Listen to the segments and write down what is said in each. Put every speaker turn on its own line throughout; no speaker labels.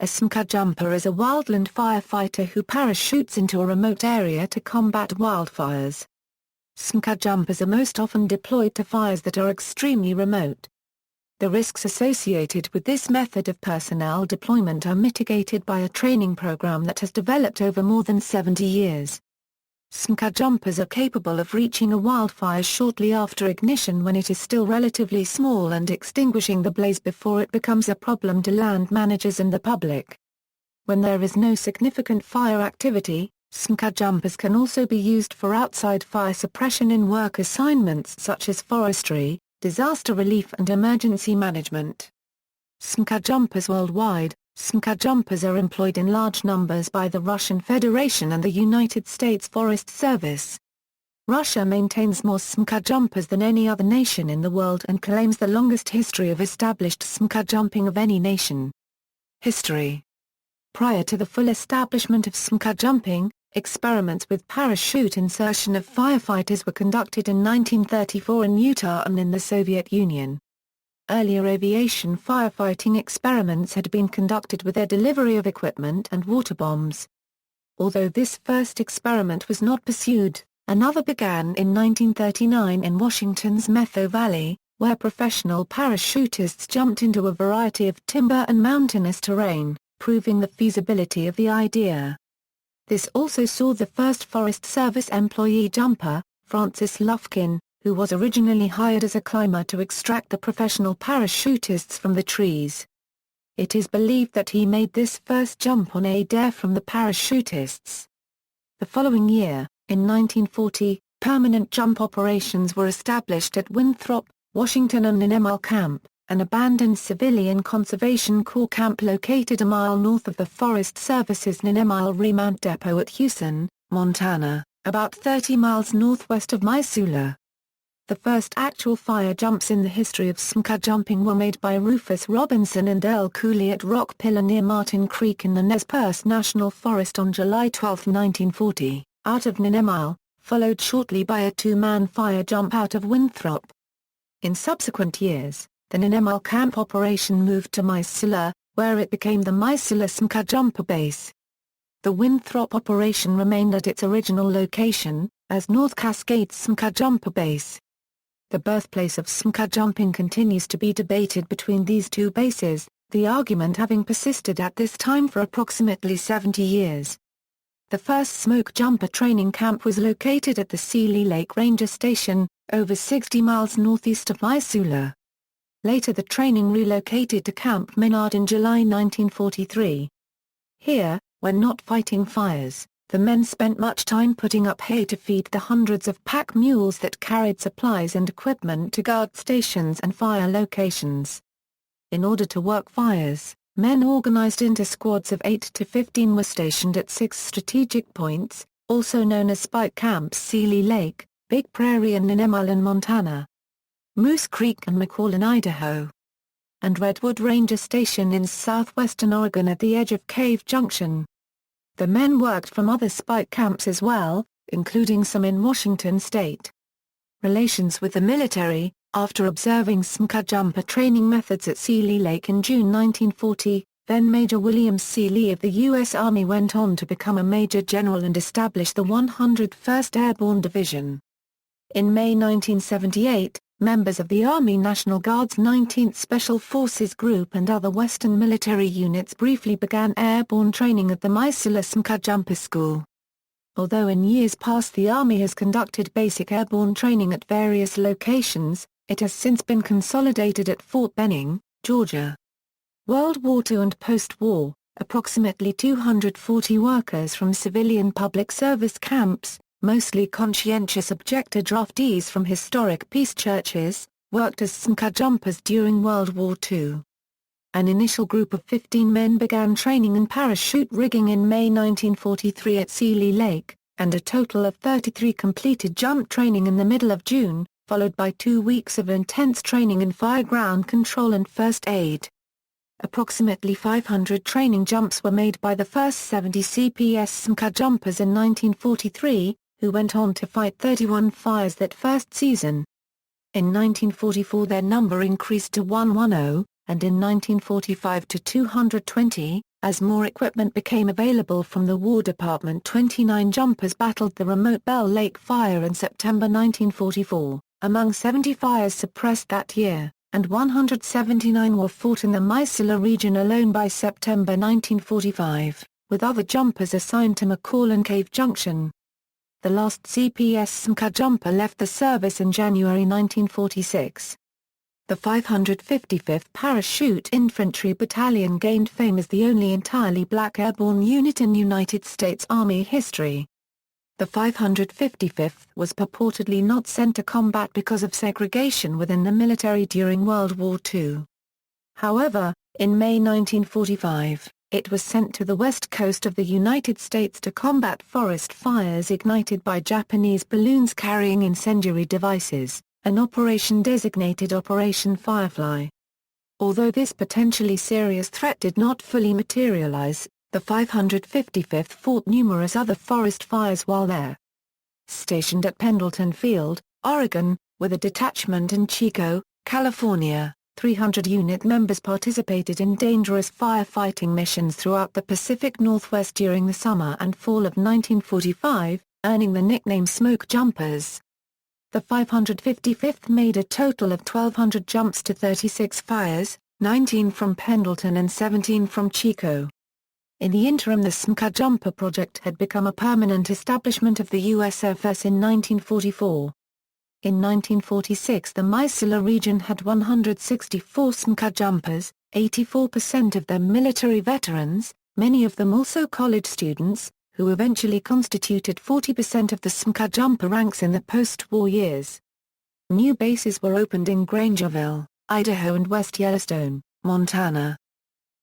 A Smokejumper is a wildland firefighter who parachutes into a remote area to combat wildfires. Smokejumpers are most often deployed to fires that are extremely remote. The risks associated with this method of personnel deployment are mitigated by a training program that has developed over more than 70 years. Smokejumpers are capable of reaching a wildfire shortly after ignition when it is still relatively small and extinguishing the blaze before it becomes a problem to land managers and the public. When there is no significant fire activity, Smokejumpers can also be used for outside fire suppression in work assignments such as forestry, disaster relief and emergency management. Smokejumpers worldwide. Smokejumpers are employed in large numbers by the Russian Federation and the United States Forest Service. Russia maintains more Smokejumpers than any other nation in the world and claims the longest history of established Smokejumping of any nation. History. Prior to the full establishment of Smokejumping, experiments with parachute insertion of firefighters were conducted in 1934 in Utah and in the Soviet Union. Earlier aviation firefighting experiments had been conducted with air delivery of equipment and water bombs. Although this first experiment was not pursued, another began in 1939 in Washington's Metho Valley, where professional parachutists jumped into a variety of timber and mountainous terrain, proving the feasibility of the idea. This also saw the first Forest Service employee jumper, Francis Lufkin, who was originally hired as a climber to extract the professional parachutists from the trees. It is believed that he made this first jump on a dare from the parachutists. The following year, in 1940, permanent jump operations were established at Winthrop, Washington and Ninemal Camp, an abandoned civilian conservation corps camp located a mile north of the Forest Service's Ninemal Remount Depot at Houston, Montana, about 30 miles northwest of Missoula. The first actual fire jumps in the history of Smokejumping were made by Rufus Robinson and Earl Cooley at Rock Pillar near Martin Creek in the Nez Perce National Forest on July 12, 1940, out of Ninemal, followed shortly by a two-man fire jump out of Winthrop. In subsequent years, the Ninemal camp operation moved to Missoula, where it became the Missoula Smokejumper base. The Winthrop operation remained at its original location, as North Cascades Smokejumper base. The birthplace of Smokejumping continues to be debated between these two bases, the argument having persisted at this time for approximately 70 years. The first Smokejumper training camp was located at the Seeley Lake Ranger Station, over 60 miles northeast of Missoula. Later the training relocated to Camp Menard in July 1943. Here, when not fighting fires, the men spent much time putting up hay to feed the hundreds of pack mules that carried supplies and equipment to guard stations and fire locations. In order to work fires, men organized into squads of 8 to 15 were stationed at 6 strategic points, also known as spike camps: Seeley Lake, Big Prairie and Ninemal in Montana, Moose Creek and McCall in Idaho, and Redwood Ranger Station in southwestern Oregon at the edge of Cave Junction. The men worked from other spike camps as well, including some in Washington state. Relations with the military. After observing Smokejumper training methods at Seeley Lake in June 1940, then Major William C. Lee of the U.S. Army went on to become a Major General and establish the 101st Airborne Division. In May 1978, members of the Army National Guard's 19th Special Forces Group and other Western military units briefly began airborne training at the Missoula Smokejumper School. Although in years past the Army has conducted basic airborne training at various locations, it has since been consolidated at Fort Benning, Georgia. World War II and post-war, approximately 240 workers from civilian public service camps, mostly conscientious objector draftees from historic peace churches, worked as Smokejumpers during World War II. An initial group of 15 men began training in parachute rigging in May 1943 at Seeley Lake, and a total of 33 completed jump training in the middle of June, followed by 2 weeks of intense training in fire ground control and first aid. Approximately 500 training jumps were made by the first 70 CPS Smokejumpers in 1943, who went on to fight 31 fires that first season. In 1944 their number increased to 110, and in 1945 to 220, As more equipment became available from the War Department, 29 jumpers battled the remote Bell Lake fire in September 1944, among 70 fires suppressed that year, and 179 were fought in the Missoula region alone by September 1945, with other jumpers assigned to McCall and Cave Junction. The last CPS Smokejumper left the service in January 1946. The 555th Parachute Infantry Battalion gained fame as the only entirely black airborne unit in United States Army history. The 555th was purportedly not sent to combat because of segregation within the military during World War II. However, in May 1945, it was sent to the west coast of the United States to combat forest fires ignited by Japanese balloons carrying incendiary devices, an operation designated Operation Firefly. Although this potentially serious threat did not fully materialize, the 555th fought numerous other forest fires while there. Stationed at Pendleton Field, Oregon, with a detachment in Chico, California, 300 unit members participated in dangerous firefighting missions throughout the Pacific Northwest during the summer and fall of 1945, earning the nickname Smokejumpers. The 555th made a total of 1,200 jumps to 36 fires, 19 from Pendleton and 17 from Chico. In the interim, the Smokejumper project had become a permanent establishment of the USFS in 1944. In 1946, the Missoula region had 164 Smokejumpers, 84% of them military veterans, many of them also college students, who eventually constituted 40% of the Smokejumper ranks in the post-war years. New bases were opened in Grangerville, Idaho and West Yellowstone, Montana.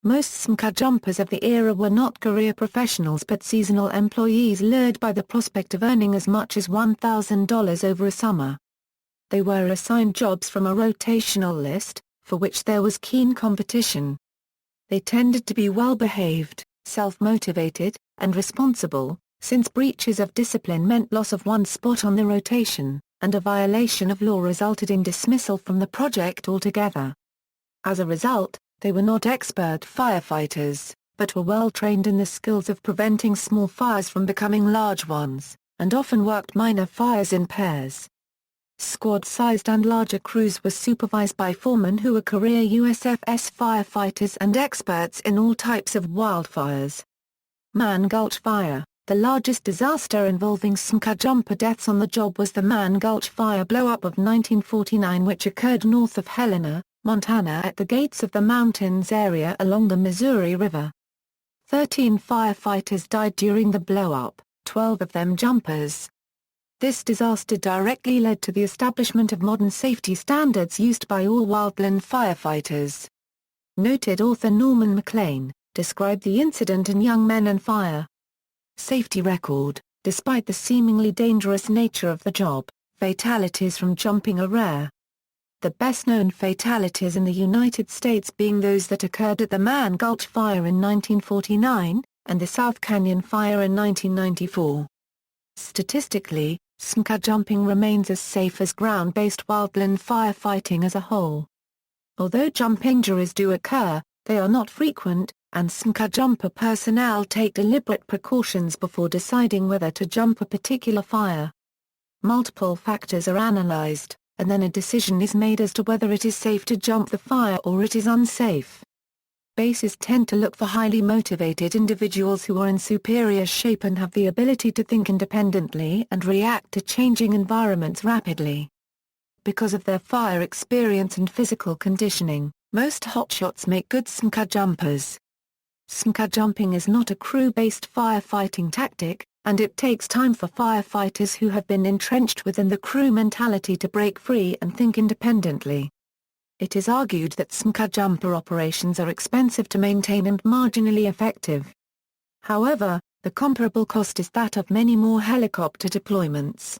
Most Smokejumpers of the era were not career professionals but seasonal employees lured by the prospect of earning as much as $1,000 over a summer. They were assigned jobs from a rotational list, for which there was keen competition. They tended to be well-behaved, self-motivated, and responsible, since breaches of discipline meant loss of one spot on the rotation, and a violation of law resulted in dismissal from the project altogether. As a result, they were not expert firefighters, but were well trained in the skills of preventing small fires from becoming large ones, and often worked minor fires in pairs. Squad-sized and larger crews were supervised by foremen who were career USFS firefighters and experts in all types of wildfires. Man Gulch Fire, the largest disaster involving Smokejumper deaths on the job, was the Man Gulch Fire blow-up of 1949, which occurred north of Helena, Montana at the Gates of the Mountains area along the Missouri River. 13 firefighters died during the blow-up, 12 of them jumpers. This disaster directly led to the establishment of modern safety standards used by all wildland firefighters. Noted author Norman MacLean described the incident in Young Men and Fire. Safety record: despite the seemingly dangerous nature of the job, fatalities from jumping are rare. The best-known fatalities in the United States being those that occurred at the Man Gulch Fire in 1949, and the South Canyon Fire in 1994. Statistically, Smokejumping remains as safe as ground-based wildland firefighting as a whole. Although jump injuries do occur, they are not frequent, and Smokejumper personnel take deliberate precautions before deciding whether to jump a particular fire. Multiple factors are analyzed, and then a decision is made as to whether it is safe to jump the fire or it is unsafe. Bases tend to look for highly motivated individuals who are in superior shape and have the ability to think independently and react to changing environments rapidly. Because of their fire experience and physical conditioning, most hotshots make good Smokejumpers. Smokejumping is not a crew-based firefighting tactic, and it takes time for firefighters who have been entrenched within the crew mentality to break free and think independently. It is argued that Smokejumper operations are expensive to maintain and marginally effective. However, the comparable cost is that of many more helicopter deployments.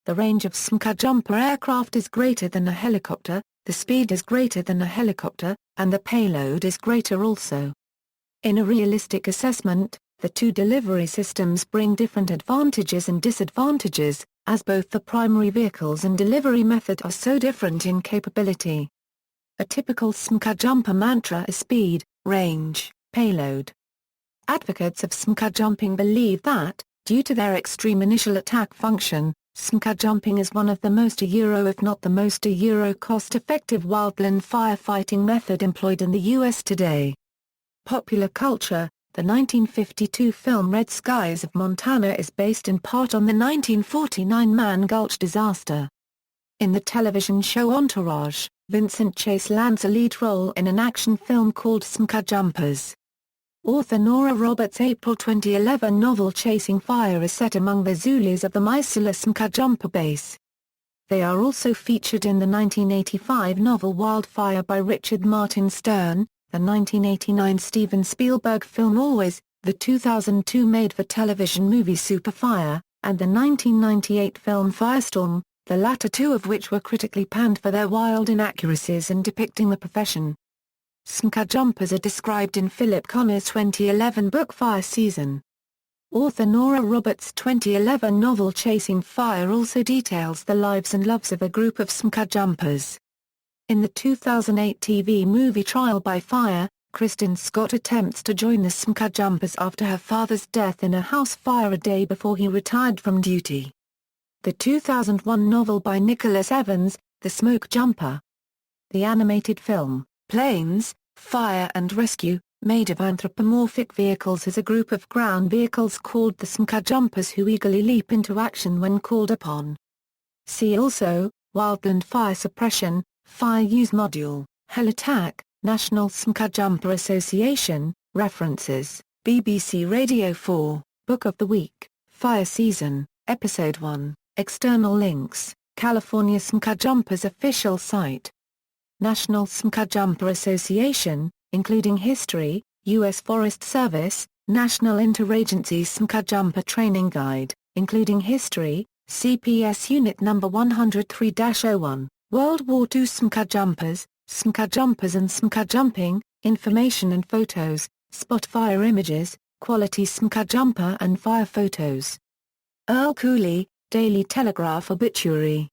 The range of Smokejumper aircraft is greater than a helicopter, the speed is greater than a helicopter, and the payload is greater also. In a realistic assessment, the two delivery systems bring different advantages and disadvantages, as both the primary vehicles and delivery method are so different in capability. A typical Smokejumper mantra is speed, range, payload, Advocates of Smokejumping believe that, due to their extreme initial attack function, Smokejumping is one of the most if not the most cost-effective wildland firefighting method employed in the U.S. today. Popular culture. The 1952 film Red Skies of Montana is based in part on the 1949 Mann Gulch disaster. In the television show Entourage, Vincent Chase lands a lead role in an action film called Smokejumpers. Author Nora Roberts' April 2011 novel Chasing Fire is set among the Zulus of the Missoula Smokejumper base. They are also featured in the 1985 novel Wildfire by Richard Martin Stern, the 1989 Steven Spielberg film Always, the 2002 made-for-television movie Superfire, and the 1998 film Firestorm, the latter two of which were critically panned for their wild inaccuracies in depicting the profession. Smokejumpers are described in Philip Connor's 2011 book Fire Season. Author Nora Roberts' 2011 novel Chasing Fire also details the lives and loves of a group of Smokejumpers. In the 2008 TV movie Trial by Fire, Kristen Scott attempts to join the Smokejumpers after her father's death in a house fire a day before he retired from duty. The 2001 novel by Nicholas Evans, The Smokejumper. The animated film, Planes, Fire and Rescue, made of anthropomorphic vehicles as a group of ground vehicles called the Smokejumpers who eagerly leap into action when called upon. See also, Wildland Fire Suppression, Fire Use Module, Hell Attack, National Smokejumper Association, References, BBC Radio 4, Book of the Week, Fire Season, Episode 1, External links, California Smokejumpers official site. National Smokejumper Association, including history, U.S. Forest Service, National Interagency Smokejumper Training Guide, including history, CPS Unit No. 103-01, World War II Smokejumpers, Smokejumpers and Smokejumping, Information and Photos, Spot Fire Images, Quality Smokejumper and Fire Photos. Earl Cooley, Daily Telegraph Obituary.